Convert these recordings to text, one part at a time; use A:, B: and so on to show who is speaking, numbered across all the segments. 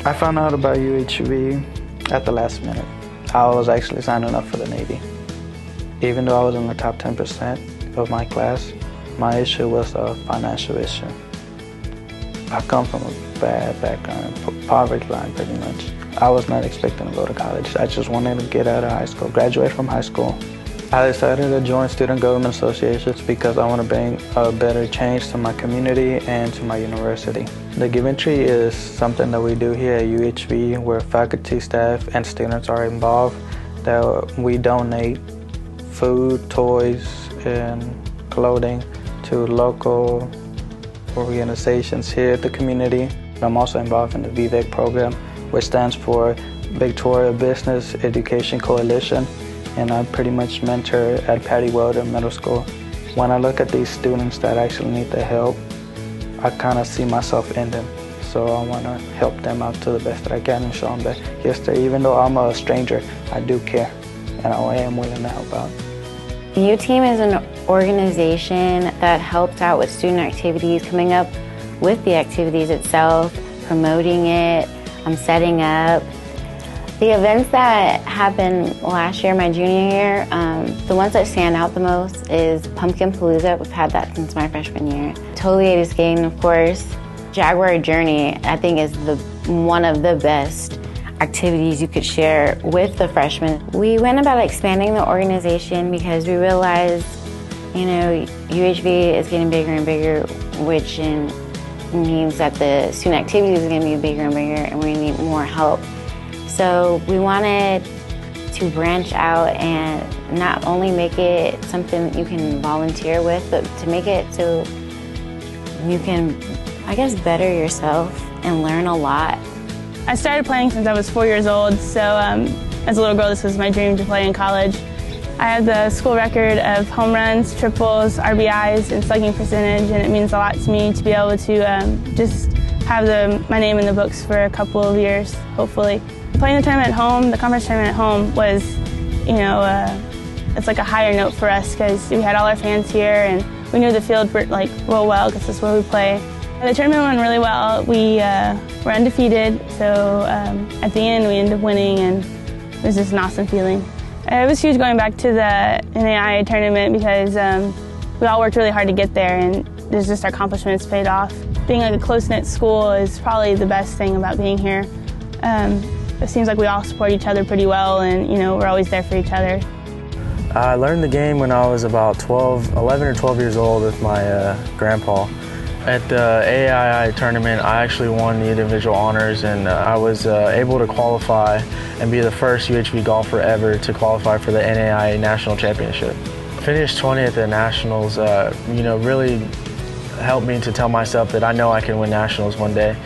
A: I found out about UHV at the last minute. I was actually signing up for the Navy. Even though I was in the top 10% of my class, my issue was a financial issue. I come from a bad background, poverty line pretty much. I was not expecting to go to college. I just wanted to get out of high school, graduate from high school. I decided to join student government associations because I want to bring a better change to my community and to my university. The Give Entry is something that we do here at UHV where faculty, staff, and students are involved, that we donate food, toys, and clothing to local organizations here at the community. I'm also involved in the VVEC program, which stands for Victoria Business Education Coalition, and I pretty much mentor at Patty Welder Middle School. When I look at these students that actually need the help, I kind of see myself in them. So I want to help them out to the best that I can and show them that, yes, even though I'm a stranger, I do care, and I am willing to help out.
B: The U-Team is an organization that helps out with student activities, coming up with the activities itself, promoting it, setting up. The events that happened last year, my junior year, the ones that stand out the most is Pumpkin Palooza. We've had that since my freshman year. Totally 80s Skating, of course. Jaguar Journey, I think, is one of the best activities you could share with the freshmen. We went about expanding the organization because we realized, UHV is getting bigger and bigger, which means that the student activities is going to be bigger and bigger, and we need more help. So we wanted to branch out and not only make it something that you can volunteer with, but to make it so you can, better yourself and learn a lot.
C: I started playing since I was 4 years old, so as a little girl, this was my dream to play in college. I have the school record of home runs, triples, RBIs, and slugging percentage, and it means a lot to me to be able to just have my name in the books for a couple of years, hopefully. Playing the tournament at home, the conference tournament at home, was, it's like a higher note for us because we had all our fans here and we knew the field real well because that's where we play. The tournament went really well. We were undefeated, so at the end we ended up winning, and it was just an awesome feeling. It was huge going back to the NAIA tournament because we all worked really hard to get there, and there's just our accomplishments paid off. Being like a close-knit school is probably the best thing about being here. It seems like we all support each other pretty well, and we're always there for each other.
D: I learned the game when I was about 11 or 12 years old with my grandpa. At the AAII tournament, I actually won the individual honors, and I was able to qualify and be the first UHV golfer ever to qualify for the NAIA National Championship. Finished 20th at the Nationals, really helped me to tell myself that I know I can win Nationals one day,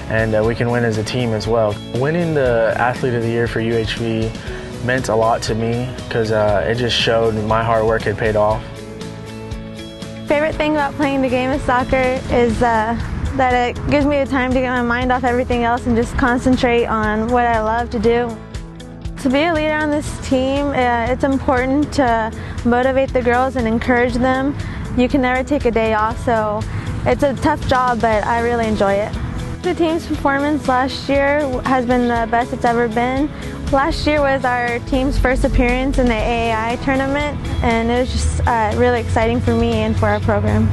D: and we can win as a team as well. Winning the Athlete of the Year for UHV meant a lot to me because it just showed my hard work had paid off.
E: Favorite thing about playing the game of soccer is that it gives me the time to get my mind off everything else and just concentrate on what I love to do. To be a leader on this team, it's important to motivate the girls and encourage them. You can never take a day off, so it's a tough job, but I really enjoy it. The team's performance last year has been the best it's ever been. Last year was our team's first appearance in the AAI tournament, and it was just really exciting for me and for our program.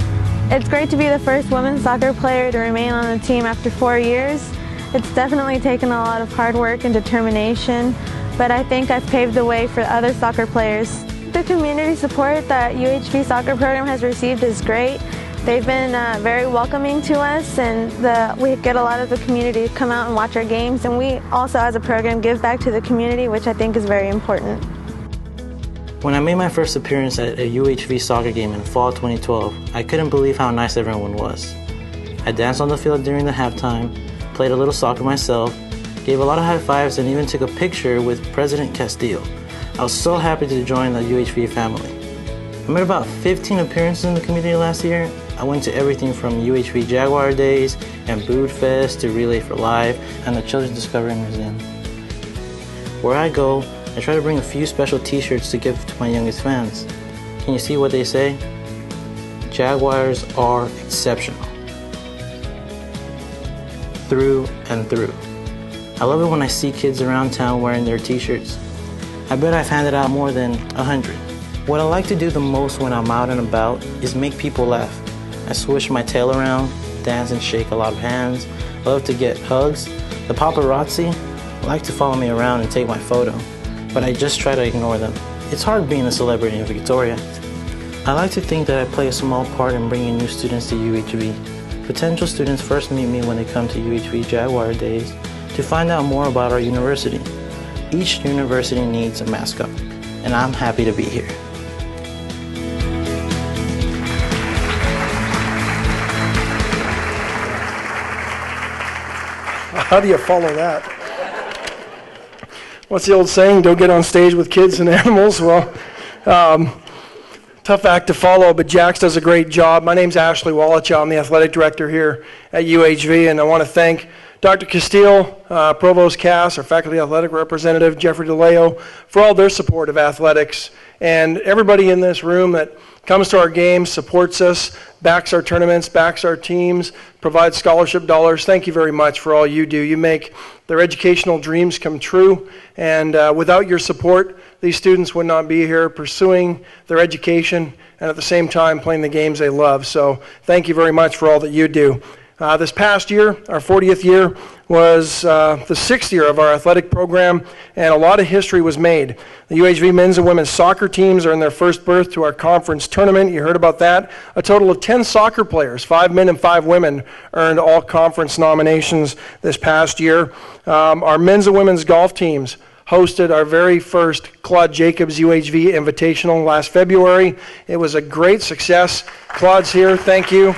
E: It's great to be the first women's soccer player to remain on the team after 4 years. It's definitely taken a lot of hard work and determination, but I think I've paved the way for other soccer players. The community support that UHV soccer program has received is great. They've been very welcoming to us, and we get a lot of the community to come out and watch our games, and we also as a program give back to the community, which I think is very important.
F: When I made my first appearance at a UHV soccer game in fall 2012, I couldn't believe how nice everyone was. I danced on the field during the halftime, played a little soccer myself, gave a lot of high fives, and even took a picture with President Castillo. I was so happy to join the UHV family. I made about 15 appearances in the community last year. I went to everything from UHV Jaguar Days and Boot Fest to Relay for Life and the Children's Discovery Museum. Where I go, I try to bring a few special t-shirts to give to my youngest fans. Can you see what they say? Jaguars are exceptional. Through and through. I love it when I see kids around town wearing their t-shirts. I bet I've handed out more than 100. What I like to do the most when I'm out and about is make people laugh. I swish my tail around, dance and shake a lot of hands. I love to get hugs. The paparazzi like to follow me around and take my photo, but I just try to ignore them. It's hard being a celebrity in Victoria. I like to think that I play a small part in bringing new students to UHV. Potential students first meet me when they come to UHV Jaguar days to find out more about our university. Each university needs a mascot, and I'm happy to be here.
G: How do you follow that? What's the old saying? Don't get on stage with kids and animals. Well, tough act to follow, but Jax does a great job. My name's Ashley Wallach. I'm the athletic director here at UHV, and I want to thank Dr. Castile, Provost Cass, our faculty athletic representative, Jeffrey DeLeo, for all their support of athletics, and everybody in this room that comes to our games, supports us, backs our tournaments, backs our teams, provides scholarship dollars. Thank you very much for all you do. You make their educational dreams come true, and without your support, these students would not be here pursuing their education and at the same time playing the games they love. So thank you very much for all that you do. This past year, our 40th year, was the 6th year of our athletic program, and a lot of history was made. The UHV men's and women's soccer teams are in their first berth to our conference tournament. You heard about that. A total of 10 soccer players, 5 men and 5 women, earned all conference nominations this past year. Our men's and women's golf teams hosted our very first Claude Jacobs UHV Invitational last February. It was a great success. Claude's here. Thank you.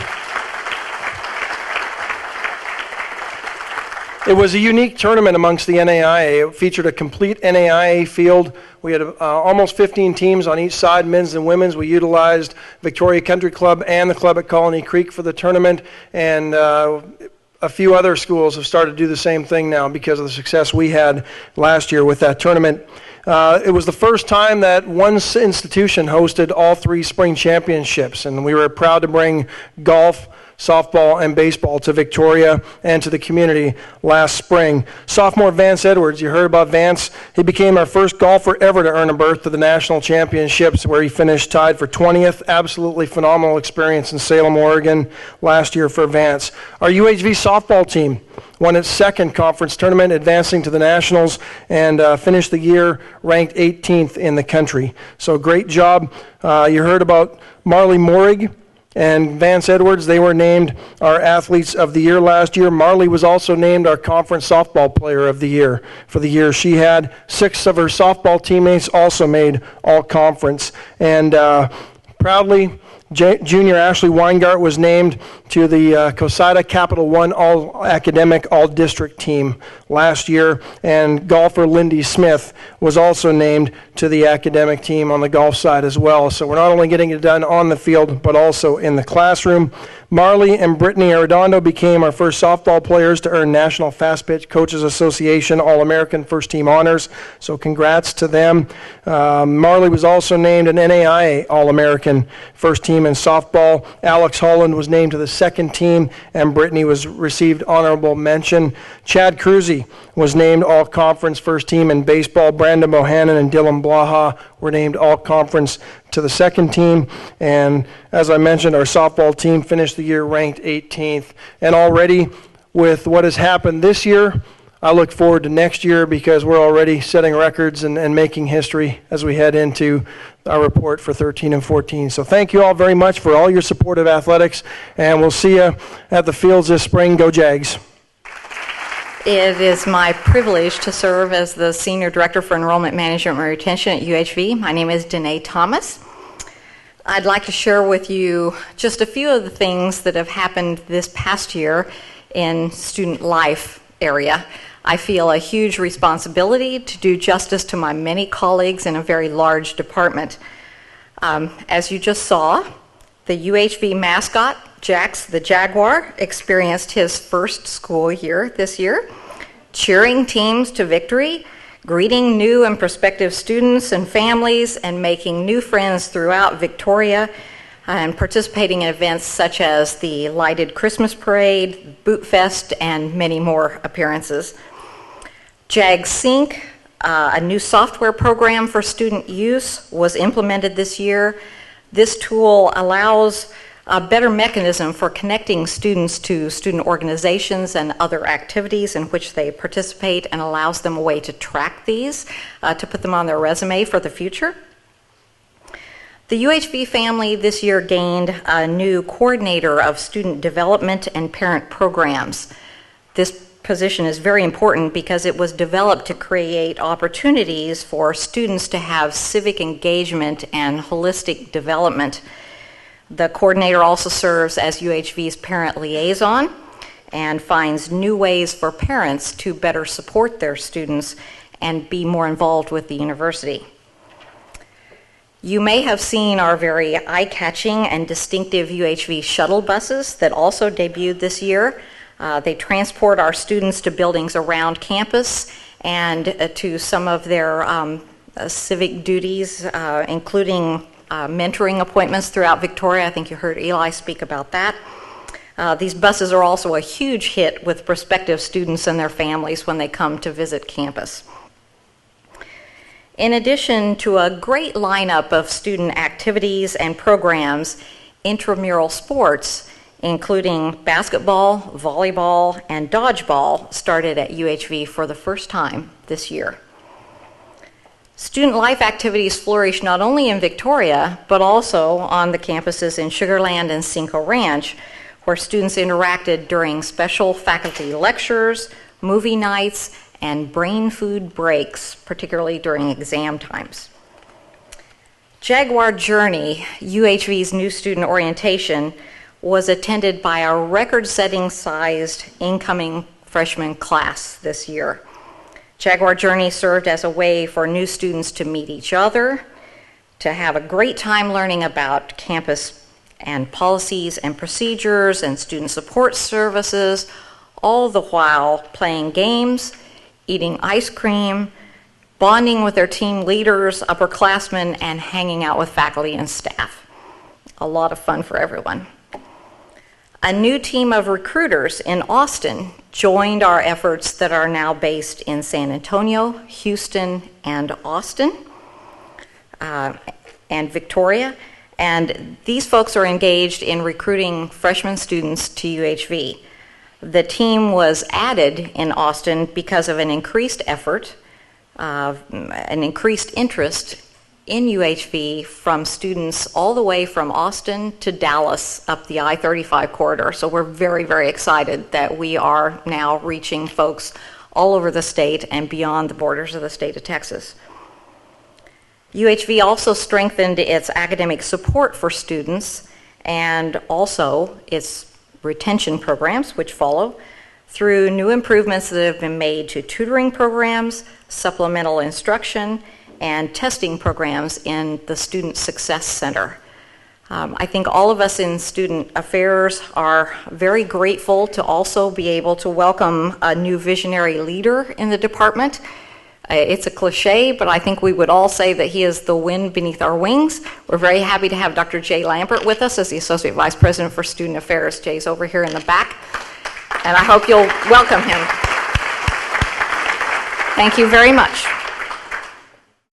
G: It was a unique tournament amongst the NAIA. It featured a complete NAIA field. We had almost 15 teams on each side, men's and women's. We utilized Victoria Country Club and the club at Colony Creek for the tournament, and a few other schools have started to do the same thing now because of the success we had last year with that tournament. It was the first time that one institution hosted all 3 spring championships, and we were proud to bring golf, softball, and baseball to Victoria and to the community last spring. Sophomore Vance Edwards, you heard about Vance. He became our first golfer ever to earn a berth to the national championships, where he finished tied for 20th. Absolutely phenomenal experience in Salem, Oregon last year for Vance. Our UHV softball team won its second conference tournament, advancing to the nationals, and finished the year ranked 18th in the country. So great job. You heard about Marley Morig and Vance Edwards. They were named our Athletes of the Year last year. Marley was also named our Conference Softball Player of the Year for the year she had. 6 of her softball teammates also made all-conference. And proudly, Junior Ashley Weingart was named to the COSIDA Capital One All-Academic All-District team last year, and golfer Lindy Smith was also named to the academic team on the golf side as well. So we're not only getting it done on the field, but also in the classroom. Marley and Brittany Arredondo became our first softball players to earn National Fast Pitch Coaches Association All-American First Team honors, so congrats to them. Marley was also named an NAIA All-American First Team in softball. Alex Holland was named to the second team, and Brittany received honorable mention. Chad Cruzy was named All-Conference First Team in baseball. Brandon Bohannon and Dylan Blaha were named All-Conference to the second team. And as I mentioned, our softball team finished the year ranked 18th. And already with what has happened this year, I look forward to next year, because we're already setting records and making history as we head into our report for 13 and 14. So thank you all very much for all your support of athletics, and we'll see you at the fields this spring. Go Jags.
H: It is my privilege to serve as the Senior Director for Enrollment Management and Retention at UHV. My name is Danae Thomas. I'd like to share with you just a few of the things that have happened this past year in student life area. I feel a huge responsibility to do justice to my many colleagues in a very large department. As you just saw, the UHV mascot, Jax the Jaguar, experienced his first school year this year, cheering teams to victory, greeting new and prospective students and families, and making new friends throughout Victoria, and participating in events such as the Lighted Christmas Parade, Boot Fest, and many more appearances. Jag Sync, a new software program for student use, was implemented this year. This tool allows a better mechanism for connecting students to student organizations and other activities in which they participate, and allows them a way to track these, to put them on their resume for the future. The UHV family this year gained a new coordinator of student development and parent programs. This position is very important because it was developed to create opportunities for students to have civic engagement and holistic development. The coordinator also serves as UHV's parent liaison and finds new ways for parents to better support their students and be more involved with the university. You may have seen our very eye-catching and distinctive UHV shuttle buses that also debuted this year. They transport our students to buildings around campus and to some of their civic duties, including mentoring appointments throughout Victoria. I think you heard Eli speak about that. These buses are also a huge hit with prospective students and their families when they come to visit campus. In addition to a great lineup of student activities and programs, Intramural Sports, including basketball, volleyball, and dodgeball, started at UHV for the first time this year. Student life activities flourish not only in Victoria, but also on the campuses in Sugar Land and Cinco Ranch, where students interacted during special faculty lectures, movie nights, and brain food breaks, particularly during exam times. Jaguar Journey, UHV's new student orientation, was attended by a record-setting sized incoming freshman class this year. Jaguar Journey served as a way for new students to meet each other, to have a great time learning about campus and policies and procedures and student support services, all the while playing games, eating ice cream, bonding with their team leaders, upperclassmen, and hanging out with faculty and staff. A lot of fun for everyone. A new team of recruiters in Austin joined our efforts that are now based in San Antonio, Houston, and Austin, and Victoria. And these folks are engaged in recruiting freshman students to UHV. The team was added in Austin because of an increased effort, an increased interest in UHV from students all the way from Austin to Dallas up the I-35 corridor. So we're very, very excited that we are now reaching folks all over the state and beyond the borders of the state of Texas. UHV also strengthened its academic support for students and also its retention programs, which follow, through new improvements that have been made to tutoring programs, supplemental instruction, and testing programs in the Student Success Center. I think all of us in student affairs are very grateful to also be able to welcome a new visionary leader in the department. It's a cliche, but I think we would all say that he is the wind beneath our wings. We're very happy to have Dr. Jay Lampert with us as the Associate Vice President for Student Affairs. Jay's over here in the back, and I hope you'll welcome him. Thank you very much.